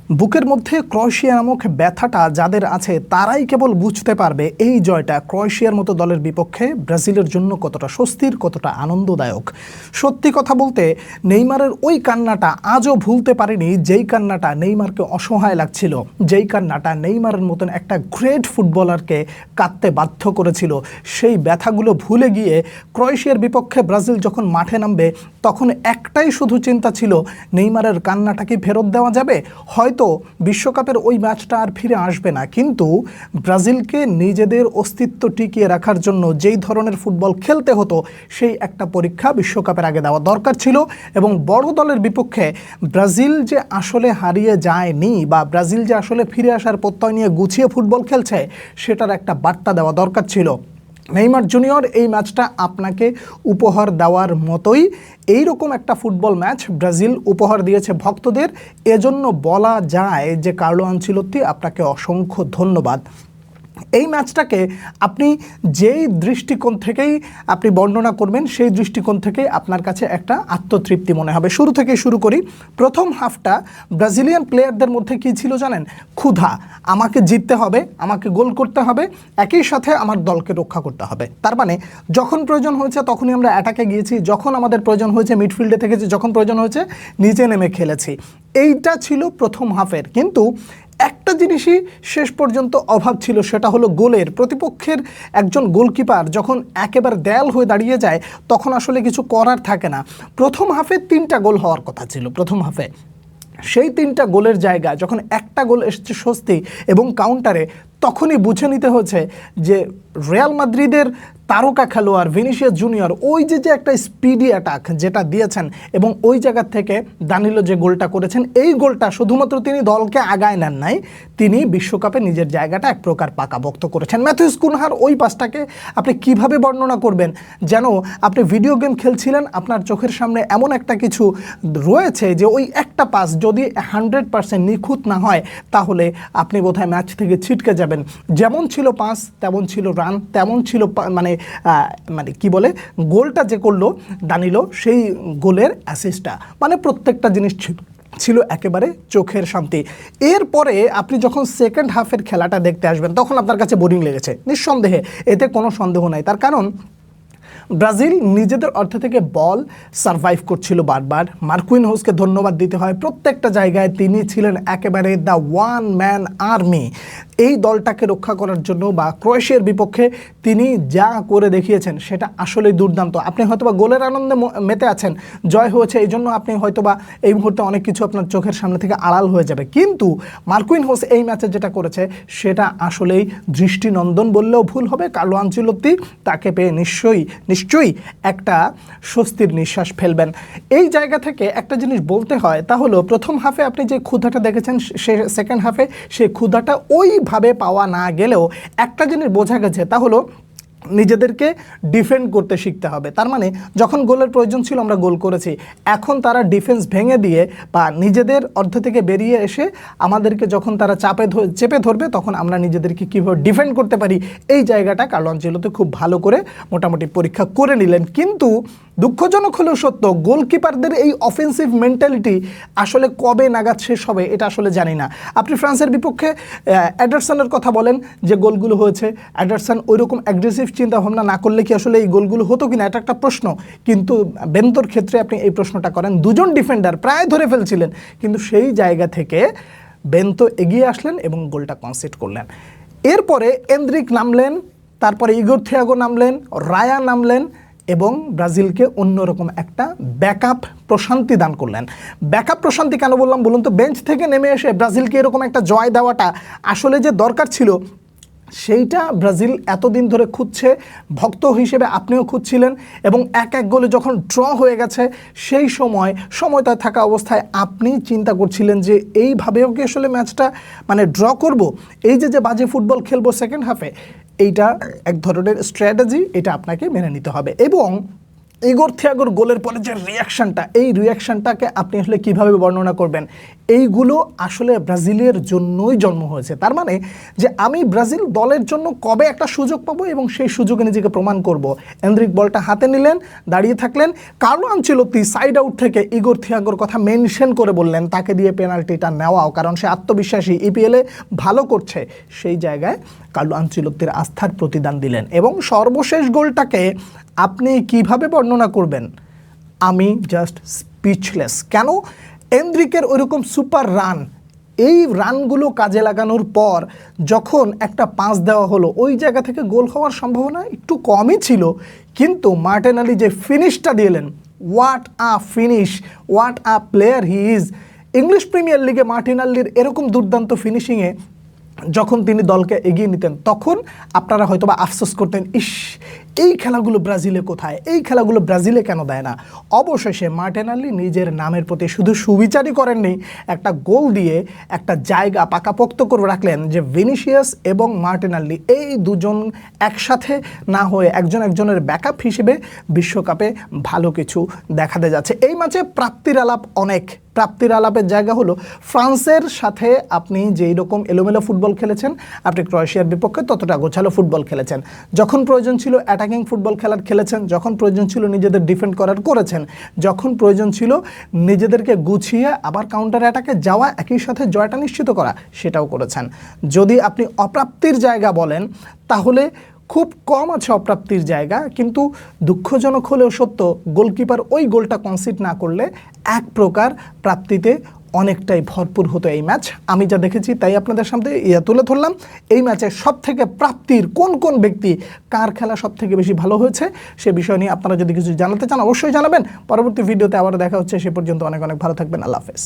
বুকের মধ্যে ক্রোয়েশিয়া নামক ব্যথাটা যাদের আছে তারাই কেবল বুঝতে পারবে এই জয়টা ক্রোয়েশিয়ার মতো দলের বিপক্ষে ব্রাজিলের জন্য কতটা স্বস্তির, কতটা আনন্দদায়ক। সত্যি কথা বলতে নেইমারের ওই কান্নাটা আজও ভুলতে পারেনি, যেই কান্নাটা নেইমারকে অসহায় লাগছিল, যেই কান্নাটা নেইমারের মতন একটা গ্রেট ফুটবলারকে কাঁদতে বাধ্য করেছিল। সেই ব্যথাগুলো ভুলে গিয়ে ক্রোয়েশিয়ার বিপক্ষে ব্রাজিল যখন মাঠে নামবে তখন একটাই শুধু চিন্তা ছিল, নেইমারের কান্নাটা কি ফেরত দেওয়া যাবে? হয়তো বিশ্বকাপের ওই ম্যাচটা আর ফিরে আসবে না, কিন্তু ব্রাজিলকে নিজেদের অস্তিত্ব টিকিয়ে রাখার জন্য যেই ধরনের ফুটবল খেলতে হতো সেই একটা পরীক্ষা বিশ্বকাপের আগে দেওয়া দরকার ছিল। এবং বড় দলের বিপক্ষে ব্রাজিল যে আসলে হারিয়ে যায়নি বা ব্রাজিল যে আসলে ফিরে আসার প্রত্যয় নিয়ে গুছিয়ে ফুটবল খেলছে সেটার একটা বার্তা দেওয়া দরকার ছিল। নেইমার জুনিয়র, এই ম্যাচটা আপনাকে উপহার দেওয়ার মতোই এইরকম একটা ফুটবল ম্যাচ ব্রাজিল উপহার দিয়েছে ভক্তদের। এজন্য বলা যায় যে কার্লো আনচেলত্তি, আপনাকে অসংখ্য ধন্যবাদ। এই ম্যাচটাকে আপনি যেই দৃষ্টিকোণ থেকেই আপনি বর্ণনা করবেন সেই দৃষ্টিকোণ থেকেই আপনার কাছে একটা আত্মতৃপ্তি মনে হবে। শুরু থেকেই শুরু করি। প্রথম হাফটা ব্রাজিলিয়ান প্লেয়ারদের মধ্যে কী ছিল জানেন? ক্ষুধা। আমাকে জিততে হবে, আমাকে গোল করতে হবে, একই সাথে আমার দলকে রক্ষা করতে হবে। তার মানে যখন প্রয়োজন হয়েছে তখনই আমরা অ্যাটাকে গিয়েছি, যখন আমাদের প্রয়োজন হয়েছে মিডফিল্ডে থেকেছি, যখন প্রয়োজন হয়েছে নিচে নেমে খেলেছি। এইটা ছিল প্রথম হাফের। কিন্তু একটা জিনিসই শেষ পর্যন্ত অভাব ছিল, সেটা হলো গোলের। প্রতিপক্ষের একজন গোলকিপার যখন একেবারে দেয়াল হয়ে দাঁড়িয়ে যায় তখন আসলে কিছু করার থাকে না। প্রথম হাফে 3টা গোল হওয়ার কথা ছিল প্রথম হাফে, সেই 3টা গোলের জায়গা যখন একটা গোল এসেছে স্বস্তি এবং কাউন্টারে, তখনই বুঝে নিতে হচ্ছে যে রিয়াল মাদ্রিদের তারকা খেলোয়াড় ভিনিসিয়াস জুনিয়র ওই যে একটা স্পিডি অ্যাটাক যেটা দিয়েছেন এবং ওই জায়গা থেকে দানিলো যে গোলটা করেছেন, এই গোলটা শুধুমাত্র তিনি দলকে আগায় নেন নাই, তিনি বিশ্বকাপে নিজের জায়গাটা এক প্রকার পাকাপোক্ত করেছেন। ম্যাথিউস কুনহার ওই পাসটাকে আপনি কিভাবে বর্ণনা করবেন? যেন আপনি ভিডিও গেম খেলছিলেন, আপনার চোখের সামনে এমন একটা কিছু রয়েছে যে ওই একটা পাস যদি 100% নিখুঁত না হয় তাহলে আপনি বোধহয় ম্যাচ থেকে ছিটকে যাবেন। যেমন ছিল পাস তেমন ছিল রান, তেমন ছিল মানে কি বলে গোলটা যে করলো দানিলো, সেই গোলের অ্যাসিস্টটা, মানে প্রত্যেকটা জিনিস ছিল একেবারে চোখের শান্তি। এরপরে আপনি যখন সেকেন্ড হাফের খেলাটা দেখতে আসবেন তখন আপনার কাছে বোরিং লেগেছে, নিঃসন্দেহে, এতে কোনো সন্দেহ নাই। তার কারণ ব্রাজিল নিজেদের অর্থ থেকে বল সারভাইভ করছিল বারবার। মার্কুইনহোসকে ধন্যবাদ দিতে হয়, প্রত্যেকটা জায়গায় তিনি ছিলেন একেবারে দ্য ওয়ান ম্যান আর্মি এই দলটাকে রক্ষা করার জন্য, বা ক্রোয়েশিয়ার বিপক্ষে তিনি যা করে দেখিয়েছেন সেটা আসলেই দুর্দান্ত। আপনি হয়তোবা গোলের আনন্দে মেতে আছেন, জয় হয়েছে এই জন্য আপনি হয়তোবা এই মুহূর্তে অনেক কিছু আপনার চোখের সামনে থেকে আড়াল হয়ে যাবে, কিন্তু মার্কুইনহোস এই ম্যাচে যেটা করেছে সেটা আসলেই দৃষ্টিনন্দন বললেও ভুল হবে। কার্লো আনচেলত্তি তাকে পেয়ে নিশ্চয়ই একটা স্বস্তির নিঃশ্বাস ফেলবেন। এই জায়গা থেকে একটা জিনিস বলতে হয়, তা হলো প্রথম হাফে আপনি যে ক্ষুধাটা দেখেছেন সে সেকেন্ড হাফে সেই ক্ষুধাটা ওইভাবে পাওয়া না গেলেও একটা জিনিস বোঝা গেছে, তা হলো নিজেদেরকে ডিফেন্ড করতে শিখতে হবে। তার মানে যখন গোলের প্রয়োজন ছিল আমরা গোল করেছি, এখন তারা ডিফেন্স ভেঙে দিয়ে বা নিজেদের অর্ধ থেকে বেরিয়ে এসে আমাদেরকে যখন তারা চেপে ধরবে তখন আমরা নিজেদেরকে কীভাবে ডিফেন্ড করতে পারি এই জায়গাটা কার্লো আনচেলত্তি খুব ভালো করে মোটামুটি পরীক্ষা করে নিলেন। কিন্তু দুঃখজনক হলেও সত্য, গোলকিপারদের এই অফেন্সিভ মেন্টালিটি আসলে কবে নাগাদ শেষ হবে এটা আসলে জানি না। আপনি ফ্রান্সের বিপক্ষে অ্যাডারসনের কথা বলেন যে গোলগুলো হয়েছে, অ্যাডারসন ওইরকম অ্যাগ্রেসিভ চিন্তাভাবনা না করলে কি আসলে এই গোলগুলো হতো কিনা, এটা একটা প্রশ্ন। কিন্তু বেন্তোর ক্ষেত্রে আপনি এই প্রশ্নটা করেন, দুজন ডিফেন্ডার প্রায় ধরে ফেলছিলেন, কিন্তু সেই জায়গা থেকে বেন্তো এগিয়ে আসলেন এবং গোলটা কনসিড করলেন। এরপরে এন্দ্রিক নামলেন, তারপরে ইগোর থিয়াগো নামলেন, রায়া নামলেন এবং ব্রাজিলকে অন্যরকম একটা ব্যাকআপ প্রশান্তি দান করলেন। ব্যাকআপ প্রশান্তি কেন বললাম বলুন তো? বেঞ্চ থেকে নেমে এসে ব্রাজিলকে এরকম একটা জয় দেওয়াটা আসলে যে দরকার ছিল সেইটা ব্রাজিল এতদিন ধরে খুঁজছে, ভক্ত হিসেবে আপনিও খুঁজছিলেন, এবং এক গোলে যখন ড্র হয়ে গেছে সেই সময়টা থাকা অবস্থায় আপনি চিন্তা করছিলেন যে এইভাবেও কি আসলে ম্যাচটা মানে ড্র করব, এই যে বাজে ফুটবল খেলবো সেকেন্ড হাফে, এইটা এক ধরনের স্ট্র্যাটেজি, এটা আপনাকে মেনে নিতে হবে। এবং ইগোর থিয়াগোর গোলের পরে যে রিয়াকশানটা, এই রিয়াকশানটাকে আপনি আসলে কীভাবে বর্ণনা করবেন? এইগুলো আসলে ব্রাজিলের জন্যই জন্ম হয়েছে। তার মানে যে আমি ব্রাজিল দলের জন্য কবে একটা সুযোগ পাবো এবং সেই সুযোগে নিজেকে প্রমাণ করব। এন্দ্রিক বলটা হাতে নিলেন, দাঁড়িয়ে থাকলেন, কার্লো আনচেলত্তি সাইড আউট থেকে ইগোর থিয়াগোর কথা মেনশন করে বললেন তাকে দিয়ে পেনাল্টিটা নেওয়াও, কারণ সে আত্মবিশ্বাসী, ইপিএলে ভালো করছে। সেই জায়গায় কার্লো আনচেলত্তির আস্থার প্রতিদান দিলেন এবং সর্বশেষ গোলটাকে আপনি কিভাবে বর্ণনা করবেন? আমি জাস্ট স্পিচলেস। কেন? এন্দ্রিকের ওইরকম সুপার রান, এই রানগুলো কাজে লাগানোর পর যখন একটা পাস দেওয়া হলো, ওই জায়গা থেকে গোল হওয়ার সম্ভাবনা একটু কমই ছিল, কিন্তু মার্টিনেলি যে ফিনিশটা দিলেন, what a finish, what a player he is. English premier লিগে মার্টিনেলির এরকম দুর্দান্ত ফিনিশিংয়ে যখন তিনি দলকে এগিয়ে নিতেন, তখন আপনারা হয়তোবা আফসোস করতেন, ইস এই খেলাগুলো ব্রাজিলে কোথায়, এই খেলাগুলো ব্রাজিলে কেন দেয় না। অবশেষে মার্টিনেলি নিজের নামের প্রতি শুধু সুবিচারই করেননি, একটা গোল দিয়ে একটা জায়গা পাকাপোক্ত করে রাখলেন যে ভিনিসিয়াস এবং মার্টিনেলি এই দুজন একসাথে না হয়ে একজন একজনের ব্যাকআপ হিসেবে বিশ্বকাপে ভালো কিছু দেখাতে যাচ্ছে। এই ম্যাচে প্রাপ্তির আলাপ অনেক। প্রাপ্তির আলাপের জায়গা হলো ফ্রান্সের সাথে আপনি যেই রকম এলোমেলো ফুটবল খেলেছেন, আপনি ক্রোয়েশিয়ার বিপক্ষে ততটা গোছালো ফুটবল খেলেছেন। যখন প্রয়োজন ছিল অ্যাটাকিং ফুটবল খেলেছেন, যখন প্রয়োজন ছিল নিজেদের ডিফেন্ড করেছেন, যখন প্রয়োজন ছিল নিজেদেরকে গুছিয়ে আবার কাউন্টার অ্যাটাকে যাওয়া, একই সাথে জয়টা নিশ্চিত করা, সেটাও করেছেন। যদি আপনি অপ্রাপ্তির জায়গা বলেন, তাহলে খুব কম আছে অপ্রাপ্তির জায়গা, কিন্তু দুঃখজনক হলেও সত্য, গোলকিপার ওই গোলটা কনসিড না করলে এক প্রকার প্রাপ্তিতে অনেকটাই ভরপুর হতো এই ম্যাচ। আমি যা দেখেছি তাই আপনাদের সামনে তুলে ধরলাম। এই ম্যাচে সবথেকে প্রাপ্তির কোন কোন ব্যক্তি, কার খেলা সবথেকে বেশি ভালো হয়েছে, সে বিষয় নিয়ে আপনারা যদি কিছু জানাতে চান অবশ্যই জানাবেন। পরবর্তী ভিডিওতে আবার দেখা হচ্ছে, সে পর্যন্ত অনেক অনেক ভালো থাকবেন। আল্লাহ হাফেজ।